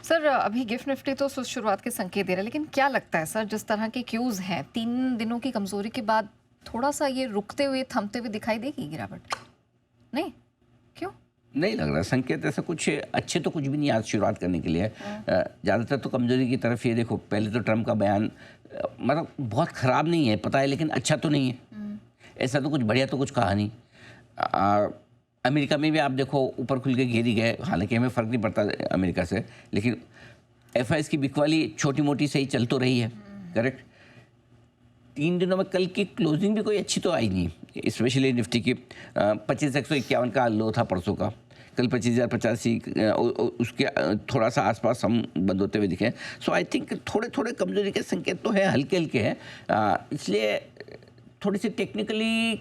Sir अभी gift Nifty तो शुरुआत के संकेत दे रहा है, लेकिन क्या लगता है सर, जिस तरह के क्यूज हैं 3 दिनों की कमजोरी के बाद थोड़ा सा ये रुकते हुए थमते हुए दिखाई देगी गिरावट? नहीं? क्यों? नहीं लग रहा संकेत ऐसा कुछ अच्छे तो कुछ भी नहीं आज शुरुआत करने के लिए। ज़्यादातर तो कमजोरी की तरफ ये देखो। पहले तो ट्रम्प का बयान मतलब बहुत ख़राब नहीं है पता है, लेकिन अच्छा तो नहीं है। ऐसा तो कुछ बढ़िया तो कुछ कहा नहीं। अमेरिका में भी आप देखो ऊपर खुल के घेरी गए, हालांकि हमें फ़र्क नहीं पड़ता अमेरिका से, लेकिन एफआईएस की बिकवाली छोटी मोटी सही चल तो रही है। करेक्ट। 3 दिनों में कल की क्लोजिंग भी कोई अच्छी तो आई नहीं, स्पेशली निफ्टी की 25,151 का लो था परसों का। कल 25,085 उसके थोड़ा सा आसपास हम बंद होते हुए दिखे। सो आई थिंक थोड़े थोड़े कमजोरी के संकेत तो है, हल्के हल्के हैं। इसलिए थोड़ी सी टेक्निकली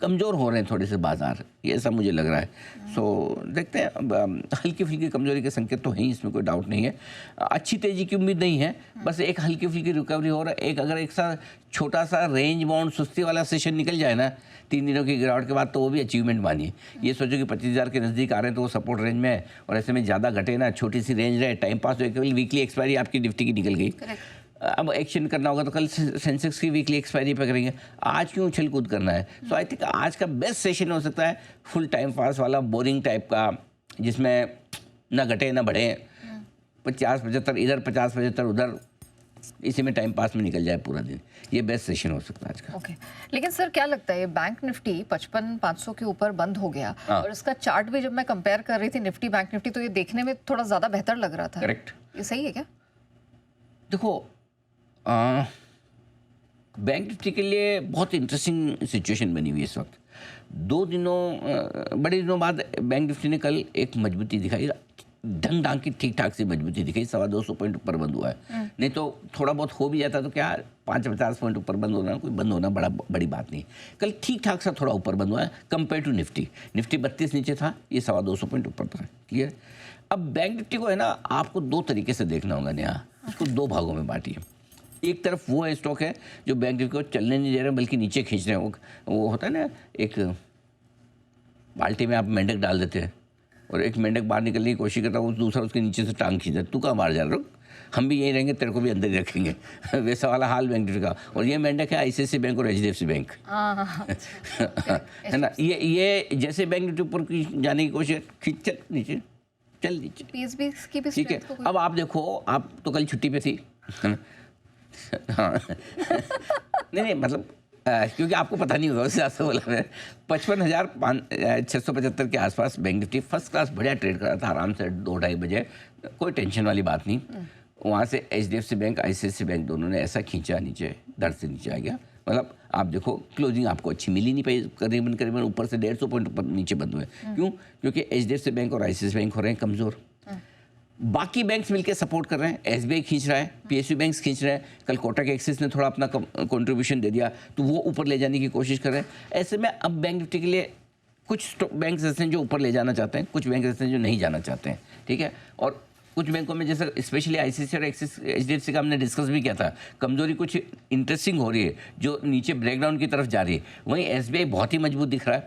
कमज़ोर हो रहे हैं थोड़े से बाजार, ये ऐसा मुझे लग रहा है। सो देखते हैं। अब हल्की फुल्की कमजोरी के संकेत तो हैं ही, इसमें कोई डाउट नहीं है। अच्छी तेज़ी की उम्मीद नहीं है, बस एक हल्की फुल्की रिकवरी हो रहा है। अगर एक सा छोटा सा रेंज बाउंड सुस्ती वाला सेशन निकल जाए ना 3 दिनों की गिरावट के बाद, तो वो भी अचीवमेंट मानिए। ये सोचो कि 25,000 के नज़दीक आ रहे हैं तो वो सपोर्ट रेंज में है, और ऐसे में ज़्यादा घटे ना, छोटी सी रेंज रहे, टाइम पास हो। केवल वीकली एक्सपायरी आपकी निफ्टी की निकल गई। अब एक्शन करना होगा तो कल सेंसेक्स की वीकली एक्सपायरी पे करेंगे, आज क्यों उछल कूद करना है। सो आई थिंक आज का बेस्ट सेशन हो सकता है फुल टाइम पास वाला, बोरिंग टाइप का, जिसमें ना घटे ना बढ़े, 50-75 इधर 50-75 उधर, इसी में टाइम पास में निकल जाए पूरा दिन। ये बेस्ट सेशन हो सकता है आज का। ओके। लेकिन सर क्या लगता है, बैंक निफ्टी 55,500 के ऊपर बंद हो गया, और इसका चार्ट भी जब मैं कंपेयर कर रही थी निफ्टी बैंक निफ्टी, तो ये देखने में थोड़ा ज़्यादा बेहतर लग रहा था। करेक्ट। ये सही है क्या? देखो बैंक निफ्टी के लिए बहुत इंटरेस्टिंग सिचुएशन बनी हुई है इस वक्त। 2 दिनों बड़े दिनों बाद बैंक निफ्टी ने कल एक मजबूती दिखाई, ढंग ढांग की ठीक ठाक सी मजबूती दिखाई। 225 पॉइंट ऊपर बंद हुआ है। नहीं तो थोड़ा बहुत हो भी जाता तो क्या 550 पॉइंट ऊपर बंद होना, कोई बंद होना बड़ी बात नहीं। कल ठीक ठाक सा थोड़ा ऊपर बंद हुआ है कंपेयर टू निफ्टी। निफ्टी 32 नीचे था, ये 225 पॉइंट ऊपर था। क्लियर। अब बैंक निफ्टी को है ना, आपको 2 तरीके से देखना होगा नेहा। इसको 2 भागों में बांटिए। एक तरफ वो है स्टॉक है जो बैंक निफ्टी को चलने नहीं दे रहे बल्कि नीचे खींच रहे हैं। वो होता है ना, एक बाल्टी में आप मेंढक डाल देते हैं और एक मेंढक बाहर निकलने की कोशिश करता है, दूसरा उसके नीचे से टांग खींचता है, तू कहाँ बाहर जा रहा हो, हम भी यहीं रहेंगे, तेरे को भी अंदर ही रखेंगे। वैसा वाला हाल बैंक निफ्टी का। और ये मेंढक है आईसीआईसीआई बैंक और एचडीएफसी बैंक, है ना। ये जैसे बैंक निफ्टी ऊपर जाने की कोशिश, खींच चल नीचे, चल नीचे, पीएसबी की भी ठीक है। अब आप देखो, आप तो कल छुट्टी पे थी। हाँ। नहीं मतलब क्योंकि आपको पता नहीं होगा, उससे आपसे बोला मैं। 55,675 के आसपास बैंक निफ्टी फर्स्ट क्लास बढ़िया ट्रेड कर रहा था आराम से 2-2:30 बजे, कोई टेंशन वाली बात नहीं। वहाँ से एचडीएफसी बैंक आईसीआईसीआई बैंक दोनों ने ऐसा खींचा नीचे, दर से नीचे आ गया। मतलब आप देखो क्लोजिंग आपको अच्छी मिली नहीं पाई, करीबन ऊपर से 150 पॉइंट ऊपर नीचे बंद हुए। क्यों? क्योंकि एचडीएफसी बैंक और आईसीआईसीआई बैंक हो रहे हैं कमज़ोर। बाकी बैंक्स मिलकर सपोर्ट कर रहे हैं, एसबीआई खींच रहा है, पीएसयू बैंक्स खींच रहे हैं। कल कोटक एक्सिस ने थोड़ा अपना कंट्रीब्यूशन दे दिया तो वो ऊपर ले जाने की कोशिश कर रहे हैं। ऐसे में अब बैंक निफ्टी के लिए कुछ बैंक्स ऐसे हैं जो ऊपर ले जाना चाहते हैं, कुछ बैंक ऐसे हैं जो नहीं जाना चाहते हैं, ठीक है। और कुछ बैंकों में जैसे स्पेशली आईसीआईसीआई और एक्सिस एचडीएफसी का हमने डिस्कस भी किया था, कमजोरी कुछ इंटरेस्टिंग हो रही है जो नीचे ब्रेकडाउन की तरफ जा रही है। वहीं एसबीआई बहुत ही मजबूत दिख रहा है,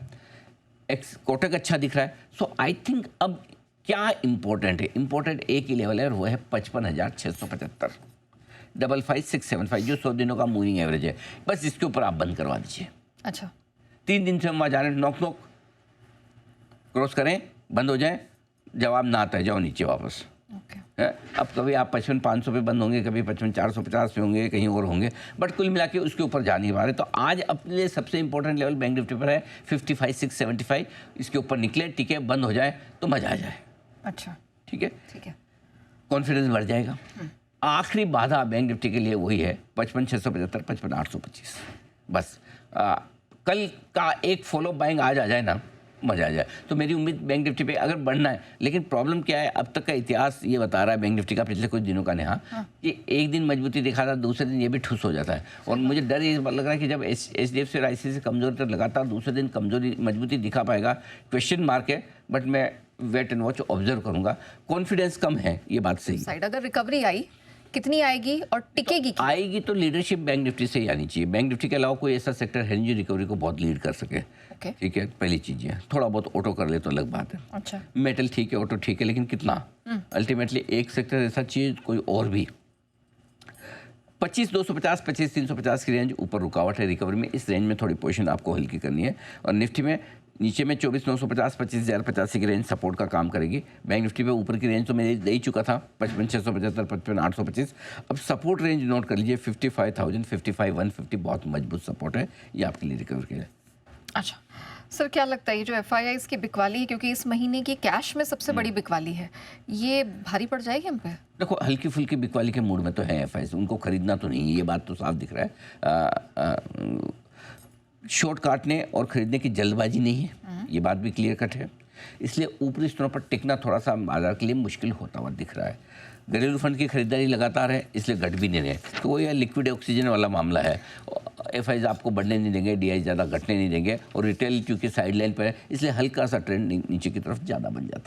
कोटक अच्छा दिख रहा है। सो आई थिंक अब क्या इंपॉर्टेंट है, इंपॉर्टेंट एक ही लेवल है और वो है 55,675, 55,675 जो 100 दिनों का मूविंग एवरेज है। बस इसके ऊपर आप बंद करवा दीजिए। अच्छा, 3 दिन से हम वहाँ जा रहे हैं, नॉक नॉक क्रॉस करें, बंद हो जाए, जवाब ना आता है जाओ नीचे वापस। है अब कभी आप 55,500 पे बंद होंगे, कभी 55,450 पे होंगे, कहीं और होंगे, बट कुल मिला के उसके ऊपर जा नहीं पा रहे। तो आज अपने लिए सबसे इंपॉर्टेंट लेवल बैंक निफ्टी पर है 55,675। इसके ऊपर निकले, ठीक है, बंद हो जाए तो मजा आ जाए। अच्छा, ठीक है, ठीक है, कॉन्फिडेंस बढ़ जाएगा। आखिरी बाधा बैंक निफ्टी के लिए वही है 55,675, 55,825। बस कल का एक फॉलो बाइंग आज आ जाए ना, मजा आ जाए। तो मेरी उम्मीद बैंक निफ्टी पे अगर बढ़ना है, लेकिन प्रॉब्लम क्या है, अब तक का इतिहास ये बता रहा है बैंक निफ्टी का पिछले कुछ दिनों का नेहा, कि एक दिन मजबूती दिखाता है, दूसरे दिन ये भी ठुस हो जाता है। और मुझे डर ये लग रहा है कि जब एचडीएफसी और आईसीआईसीआई कमजोरी तक लगातार दूसरे दिन कमजोरी मजबूती दिखा पाएगा, क्वेश्चन मार्क है। बट मैं वेट एंड वॉच ऑब्जर्व करूंगा। कॉन्फिडेंस कम है, ये बात सही है। अगर रिकवरी आई कितनी आएगी और टिकेगी तो आएगी तो लीडरशिप बैंक निफ्टी से ही आनी चाहिए। बैंक निफ्टी के अलावा कोई ऐसा सेक्टर है नहीं जो रिकवरी को बहुत लीड कर सके। ओके। ठीक है, पहली चीज़ है। थोड़ा बहुत ऑटो कर ले तो अलग बात है। अच्छा। मेटल ठीक है, ऑटो ठीक है, लेकिन कितना? अल्टीमेटली एक सेक्टर ऐसा चाहिए कोई और भी। 25,250 25,350 की रेंज ऊपर रुकावट है रिकवरी में। इस रेंज में थोड़ी पोजीशन आपको हल्की करनी है। और निफ्टी में नीचे में 24,950 25,085 की रेंज सपोर्ट का काम करेगी। बैंक निफ्टी पे ऊपर की रेंज तो मैं दे ही चुका था 55,675 55,825। अब सपोर्ट रेंज नोट कर लीजिए 55,000 55,150 बहुत मजबूत सपोर्ट है ये आपके लिए रिकवरी के लिए। अच्छा सर, क्या लगता है ये जो एफआईआईज़ की बिकवाली है, क्योंकि इस महीने की कैश में सबसे बड़ी बिकवाली है, ये भारी पड़ जाएगी हम पे? देखो हल्की फुल्की बिकवाली के मूड में तो है एफआईआईज़, उनको खरीदना तो नहीं है, ये बात तो साफ दिख रहा है। शॉर्ट काटने और खरीदने की जल्दबाजी नहीं है, ये बात भी क्लियर कट है। इसलिए ऊपरी स्तरों पर टिकना थोड़ा सा बाजार के लिए मुश्किल होता हुआ दिख रहा है। घरेलू फंड की खरीदारी लगातार है, इसलिए घट भी नहीं रहे, तो वो यह लिक्विड ऑक्सीजन वाला मामला है। एफआईआईज़ आपको बढ़ने नहीं देंगे, डीआई ज़्यादा घटने नहीं देंगे, और रिटेल क्योंकि साइड लाइन पर है इसलिए हल्का सा ट्रेंड नीचे की तरफ ज़्यादा बन जाता है।